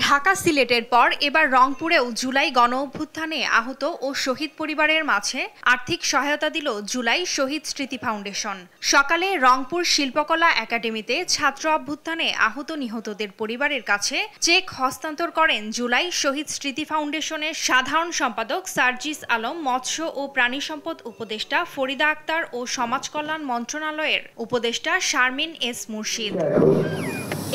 ঢাকা সিলেটের পর এবার রংপুরেও জুলাই গণঅভ্যুত্থানে আহত ও শহীদ পরিবারের মাঝে আর্থিক সহায়তা দিল জুলাই শহীদ স্মৃতি ফাউন্ডেশন। সকালে রংপুর শিল্পকলা একাডেমিতে ছাত্র অভ্যুত্থানে আহত নিহতদের পরিবারের কাছে চেক হস্তান্তর করেন জুলাই শহীদ স্মৃতি ফাউন্ডেশনের সাধারণ সম্পাদক সার্জিস আলম, মৎস্য ও প্রাণী সম্পদ উপদেষ্টা ফরিদা আক্তার ও সমাজ কল্যাণ মন্ত্রণালয়ের উপদেষ্টা শারমিন এস মুর্শিদ।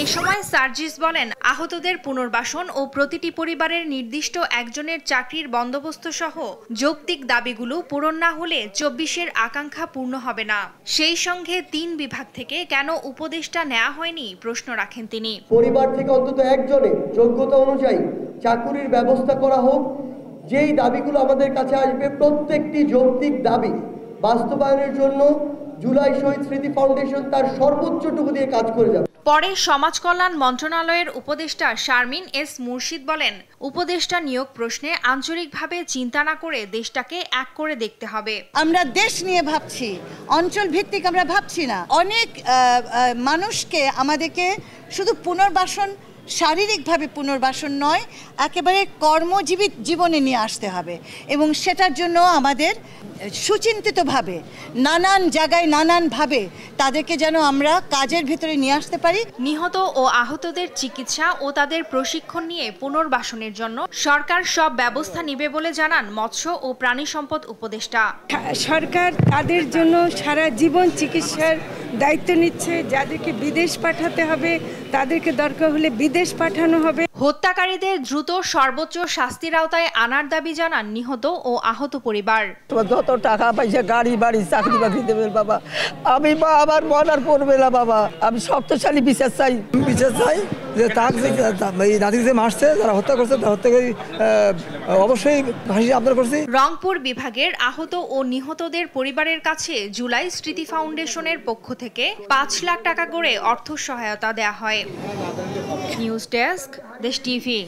এ সময় সার্জিস বলেন, আহতদের পুনর্বাসন ও প্রতিটি পরিবারের নির্দিষ্ট একজনের চাকরির বন্দোবস্ত সহ যৌক্তিক দাবিগুলো পূরণ না হলে ২৪-এর আকাঙ্ক্ষা পূর্ণ হবে না। সেই সঙ্গে ৩ বিভাগ থেকে কেন উপদেষ্টা নেওয়া হয়নি প্রশ্ন রাখেন তিনি। পরিবার থেকে অন্তত একজনের যোগ্যতা অনুযায়ী চাকুরির ব্যবস্থা করা হোক। যেই দাবিগুলো আমাদের কাছে আসবে প্রত্যেকটি যৌক্তিক দাবি বাস্তবায়নের জন্য জুলাই শহীদ স্মৃতি ফাউন্ডেশন তার সর্বোচ্চটুকু দিয়ে কাজ করে যাবে। পরে সমাজ কল্যাণ মন্ত্রণালয়ের উপদেষ্টা শারমিন এস মুর্শিদ বলেন, উপদেষ্টা নিয়োগ প্রশ্নে আঞ্চলিকভাবে চিন্তা না করে দেশটাকে এক করে দেখতে হবে। আমরা দেশ নিয়ে ভাবছি, অঞ্চল ভিত্তিক আমরা ভাবছি না। অনেক মানুষকে আমাদেরকে শুধু পুনর্বাসন, শারীরিকভাবে পুনর্বাসন নয়, একেবারে কর্মজীবী জীবনে নিয়ে আসতে হবে এবং সেটার জন্য আমাদের সুচিন্তিতভাবে নানান জায়গায় নানানভাবে তাদেরকে যেন আমরা কাজের ভিতরে নিয়ে আসতে পারি। নিহত ও আহতদের চিকিৎসা ও তাদের প্রশিক্ষণ নিয়ে পুনর্বাসনের জন্য সরকার সব ব্যবস্থা নেবে বলে জানান মৎস্য ও প্রাণী সম্পদ উপদেষ্টা। সরকার তাদের জন্য সারা জীবন চিকিৎসার দায়িত্ব নিচ্ছে। যাদেরকে বিদেশ পাঠাতে হবে তাদেরকে দরকার হলে বিদেশ পাঠানো হবে। হত্যাকারীদের দ্রুত সর্বোচ্চ শাস্তির আওতায় আনার দাবি জানান নিহত ও আহত পরিবার। যত টাকা পয়সা, গাড়ি বাড়ি, চাকরি বাকরি দেবেন বাবা, আমি আমার মন আর পড়বে না বাবা। আমি শক্তিশালী বিচার চাই যে নাতিকে যে মারছে, যারা হত্যা করছে তার হত্যা করে অবশ্যই ফাঁসি আবদার করছি। রংপুর বিভাগের আহত ও নিহতদের পরিবারের কাছে জুলাই স্মৃতি ফাউন্ডেশনের পক্ষ থেকে ৫ লাখ টাকা করে অর্থ সহায়তা দেয়া হয়। নিউজ ডেস্ক, দেশ টিভি।